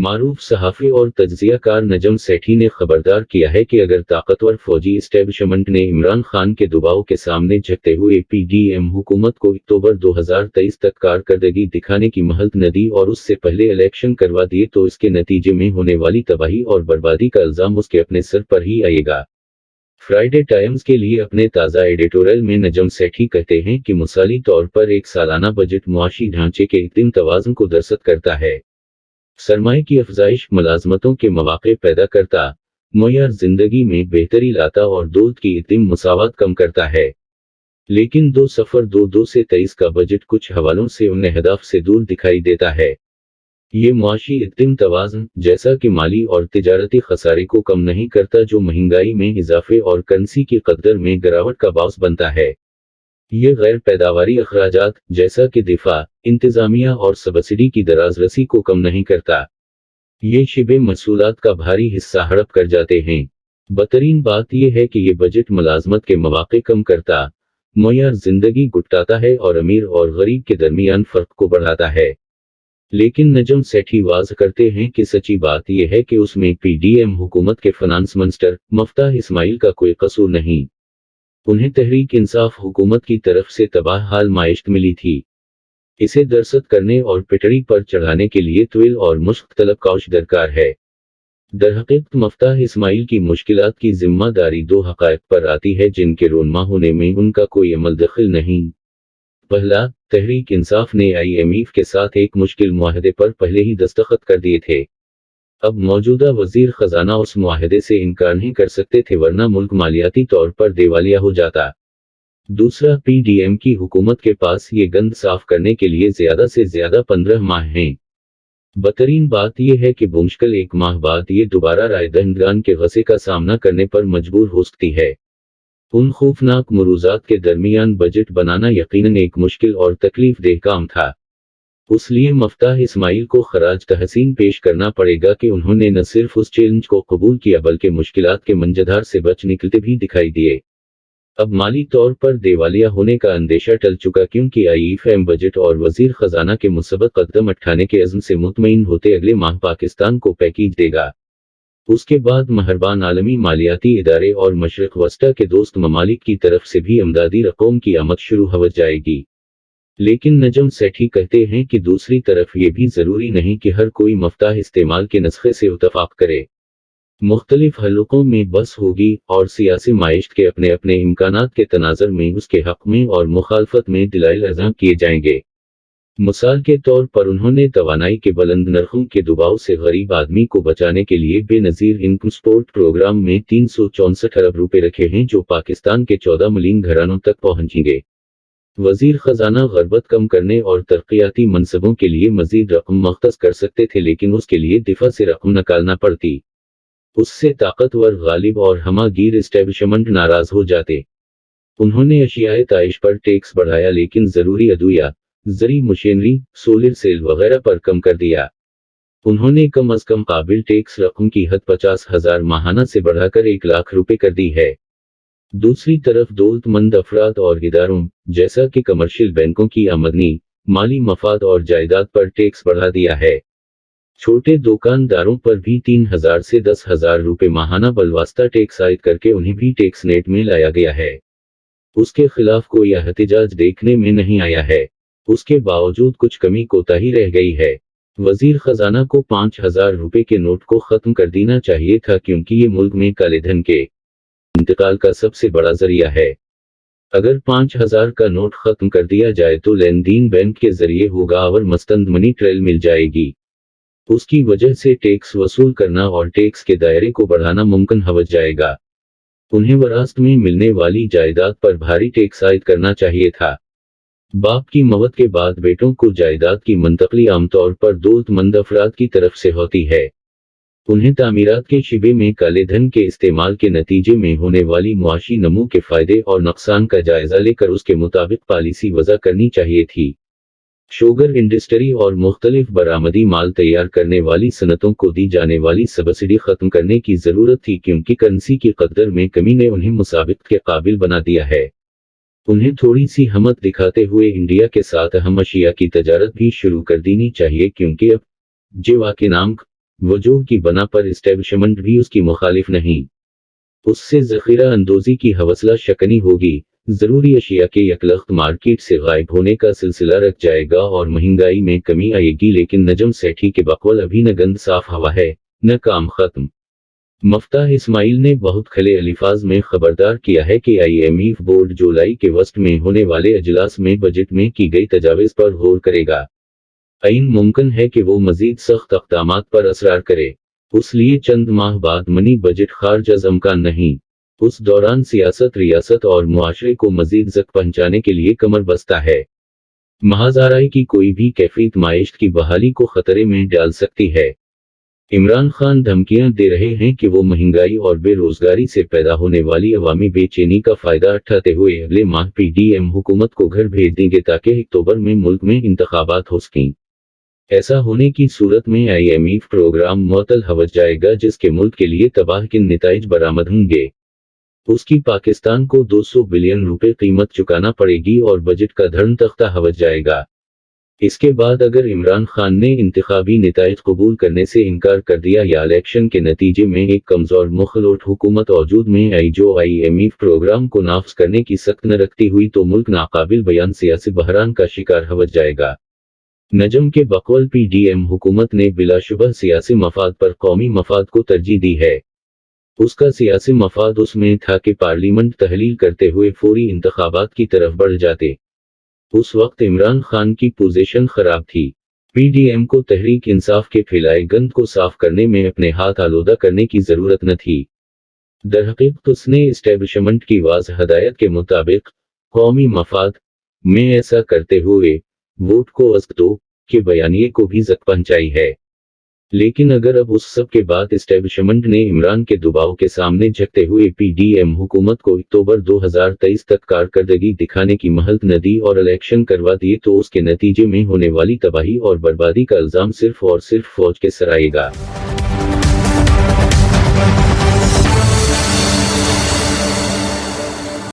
मारूफ सहाफ़ी और तज्ज़ियाकार नजम सेठी ने खबरदार किया है कि अगर ताकतवर फौजी इस्टेब्लिशमेंट ने इमरान खान के दबाव के सामने झुकते हुए पीडीएम हुकूमत को अक्टूबर 2023 तक कारकर्दगी दिखाने की मोहलत न दी और उससे पहले इलेक्शन करवा दिए तो इसके नतीजे में होने वाली तबाही और बर्बादी का इल्ज़ाम उसके अपने सर पर ही आएगा। फ्राइडे टाइम्स के लिए अपने ताज़ा एडिटोरियल में नजम सेठी कहते हैं कि मिसाली तौर पर एक सालाना बजट मुआशी ढांचे के इक़्तिदार तवाज़ुन को दरसत करता है, सरमाए की अफजाइश, मुलाजमतों के मौक़े पैदा करता, मुय्यार ज़िंदगी में बेहतरी लाता और दौलत की इक़्तिदार मसावत कम करता है। लेकिन 2022 से 23 का बजट कुछ हवालों से उन अहदाफ से दूर दिखाई देता है। ये मुआशी इक़्तिदार तवाज़ुन, जैसा कि माली और तिजारती खसारे को कम नहीं करता जो महंगाई में इजाफे और करेंसी की कदर में गिरावट का बायस बनता है। ये गैर पैदावारी अखराजात, जैसा कि दिफा, इंतजामिया और सब्सिडी की दराज रसी को कम नहीं करता। ये शिबे महसूलात का भारी हिस्सा हड़प कर जाते हैं। बदतरीन बात यह है कि ये बजट मुलाजमत के मौक़े कम करता, मुय्यार ज़िंदगी घटाता है और अमीर और गरीब के दरमियान फ़र्क को बढ़ाता है। लेकिन नजम सेठी वाज़ करते हैं कि सच्ची बात यह है कि उसमें पीडीएम हुकूमत के फाइनेंस मिनिस्टर मफ्ताह इस्माइल का कोई कसूर नहीं। उन्हें तहरीक इंसाफ हुकूमत की तरफ से तबाह हाल माइशत मिली थी। इसे दरसत करने और पिटड़ी पर चढ़ाने के लिए तवील और मुश्क तलब कौश दरकार है। दरहकीकत मफ्ताह इस्माइल की मुश्किलात की जिम्मेदारी दो हक़ाइक़ पर आती है जिनके रोनमा होने में उनका कोई अमल दखल नहीं। पहला, तहरीक इंसाफ ने IMF के साथ एक मुश्किल मुआहदे पर पहले ही दस्तखत कर दिए थे। अब मौजूदा वजीर खजाना उस मुआहदे से इनकार नहीं कर सकते थे वरना मुल्क मालियाती तौर पर दिवालिया हो जाता। दूसरा, पीडीएम की हुकूमत के पास ये गंद साफ करने के लिए ज़्यादा से ज़्यादा 15 माह हैं। बदतरीन बात यह है कि मुश्किल एक माह बाद ये दोबारा राय दहिंदगान के गसे का सामना करने पर मजबूर हो सकती है। उन खौफनाक मरूज़ात के दरमियान बजट बनाना यकीनन एक मुश्किल और तकलीफ देह काम था। उसलिए मफ्ताह इस्माइल को खराज तहसीन पेश करना पड़ेगा कि उन्होंने न सिर्फ उस चैलेंज को कबूल किया बल्कि मुश्किलात के मंजधार से बच निकलते भी दिखाई दिए। अब माली तौर पर दिवालिया होने का अंदेशा टल चुका क्योंकि IMF बजट और वजीर खजाना के मुसब्बत कदम उठाने के अज़्म से मुतमईन होते अगले माह पाकिस्तान को पैकेज देगा। उसके बाद मेहरबान आलमी मालियाती इदारे और मशरिक़ वस्ता के दोस्त ममालिक की तरफ से भी इमदादी रकम की आमद शुरू हो जाएगी। लेकिन नजम सेठी कहते हैं कि दूसरी तरफ ये भी ज़रूरी नहीं कि हर कोई मफ्ताह इस्तेमाल के नस्खे से इत्तफ़ाक़ करे। मुख्तलिफ हलकों में बस होगी और सियासी माइशत के अपने अपने इम्कानात के तनाज़र में उसके हक़ में और मुखालफत में दलाइल अज़ां किए जाएंगे। मिसाल के तौर पर उन्होंने तवानाई के बुलंद नरखों के दबाव से गरीब आदमी को बचाने के लिए बेनज़ीर इनकम सपोर्ट प्रोग्राम में 364 अरब रुपए रखे हैं जो पाकिस्तान के 14 मिलियन घरानों तक पहुंचेंगे। वजीर खजाना गरबत कम करने और तरक्याती मनसबों के लिए मजीद रकम मख्तस कर सकते थे लेकिन उसके लिए दिफा से रकम निकालना पड़ती। उससे ताकतवर गालिब और हमागीर इस्टेब्लिशमेंट नाराज हो जाते। उन्होंने अशियाए ताइश पर टैक्स बढ़ाया लेकिन ज़रूरी अदविया, ज़री मशीनरी, सोलर सेल वगैरह पर कम कर दिया। उन्होंने कम अज़ कम काबिल टैक्स रकम की हद 50,000 माहाना से बढ़ाकर 1 लाख रुपए कर दी है। दूसरी तरफ दौलतमंद अफराद और इदारों, जैसा कि कमर्शियल बैंकों की आमदनी, माली मफाद और जायदाद पर टैक्स बढ़ा दिया है। छोटे दुकानदारों पर भी 3,000 से 10,000 रुपए माहाना बलवास्ता टैक्स आयद करके उन्हें भी टैक्स नेट में लाया गया है। उसके खिलाफ कोई एहतिजाज देखने में नहीं आया है। उसके बावजूद कुछ कमी कोताही रह गई है। वजीर खजाना को 5,000 रुपए के नोट को खत्म कर देना चाहिए था क्योंकि ये मुल्क में काले धन के इंतकाल का सबसे बड़ा जरिया है। अगर 5,000 का नोट खत्म कर दिया जाए तो लेन देन बैंक के जरिए होगा और मस्तंद मनी ट्रेल मिल जाएगी। उसकी वजह से टैक्स वसूल करना और टैक्स के दायरे को बढ़ाना मुमकिन हो जाएगा। उन्हें वरासत में मिलने वाली जायदाद पर भारी टैक्स आयद करना चाहिए था। बाप की मौत के बाद बेटों को जायदाद की मुंतकली आमतौर पर दौलतमंद अफराद की तरफ से होती है। उन्हें तामीरात के शिबे में काले धन के इस्तेमाल के नतीजे में होने वाली मुआशी नमू के फायदे और नुकसान का जायजा लेकर उसके मुताबिक पॉलिसी वज़ा करनी चाहिए थी। शुगर इंडस्ट्री और मुख्तलिफ बरामदी माल तैयार करने वाली सनतों को दी जाने वाली सब्सिडी खत्म करने की ज़रूरत थी क्योंकि करेंसी की कदर में कमी ने उन्हें मुसाबिक के काबिल बना दिया है। उन्हें थोड़ी सी हिम्मत दिखाते हुए इंडिया के साथ अहम अशिया की तजारत भी शुरू कर देनी चाहिए क्योंकि अब जेवा के नाम वजूह की बना पर इस्टेब्लिशमेंट भी उसकी मुखालिफ नहीं। उससे ज़ख़ीरा अंदोज़ी की हवसला शकनी होगी, ज़रूरी अशिया के यकलख्त मार्केट से गायब होने का सिलसिला रख जाएगा और महंगाई में कमी आएगी। लेकिन नजम सेठी के बकौल अभी न गंद साफ हवा है, न काम खत्म। मफ्ताह इस्माइल ने बहुत खले अल्फाज में खबरदार किया है कि IMF बोर्ड जुलाई के वस्त में होने वाले अजलास में बजट में की गई तजावीज़ पर गौर करेगा। ऐन मुमकिन है कि वो मजीद सख्त अक़दामात पर असरार करे। उस लिए चंद माह बाद मनी बजट खारिज अज़ इम्कान नहीं। उस दौरान सियासत रियासत और मुआशरे को मजीद ज़ख्म पहुंचाने के लिए कमर बस्ता है। महाज़ाराई की कोई भी कैफियत माइशत की बहाली को खतरे में डाल सकती है। इमरान खान धमकियां दे रहे हैं कि वो महंगाई और बेरोजगारी से पैदा होने वाली अवामी बेचैनी का फायदा उठाते हुए अगले माह PDM हुकूमत को घर भेज देंगे ताकि अक्टूबर में मुल्क में इंतखाबात हो सकें। ऐसा होने की सूरत में IMF प्रोग्राम मुअत्तल हो जाएगा, जिसके मुल्क के लिए तबाहकुन नताइज बरामद होंगे। उसकी पाकिस्तान को 200 बिलियन रुपए कीमत चुकाना पड़ेगी और बजट का धर्म तख्ता हो जाएगा। इसके बाद अगर इमरान खान ने इंतखाबी नताइज कबूल करने से इनकार कर दिया या इलेक्शन के नतीजे में एक कमज़ोर मुखलोट हुकूमत वजूद में आई जो IMF प्रोग्राम को नाफ्ज करने की सख्त न रखती हुई, तो मुल्क नाकाबिल बयान सियासी बहरान का शिकार हो जाएगा। नजम के बकौल PDM हुकूमत ने बिलाशुबह सियासी मफाद पर कौमी मफाद को तरजीह दी है। उसका सियासी मफाद उसमें था कि पार्लियामेंट तहलील करते हुए फौरी इंतखाबात की तरफ बढ़ जाते। उस वक्त इमरान खान की पोजीशन खराब थी। PDM को तहरीक इंसाफ के फैलाए गंद को साफ करने में अपने हाथ आलोदा करने की जरूरत न थी। दरहकीकत उसने इस्टेब्लिशमेंट की वाज़ हदायत के मुताबिक कौमी मफाद में ऐसा करते हुए वोट को अज़्क दो के बयानिए को भी ज़ख्म पहुंचाई है। लेकिन अगर अब उस सब के बाद इस्टेब्लिशमेंट ने इमरान के दबाव के सामने झुकते हुए PDM हुकूमत को अक्टूबर 2023 तक कारकर्दगी दिखाने की महलत न दी और इलेक्शन करवा दिए, तो उसके नतीजे में होने वाली तबाही और बर्बादी का इल्ज़ाम सिर्फ और सिर्फ फौज के सर आएगा।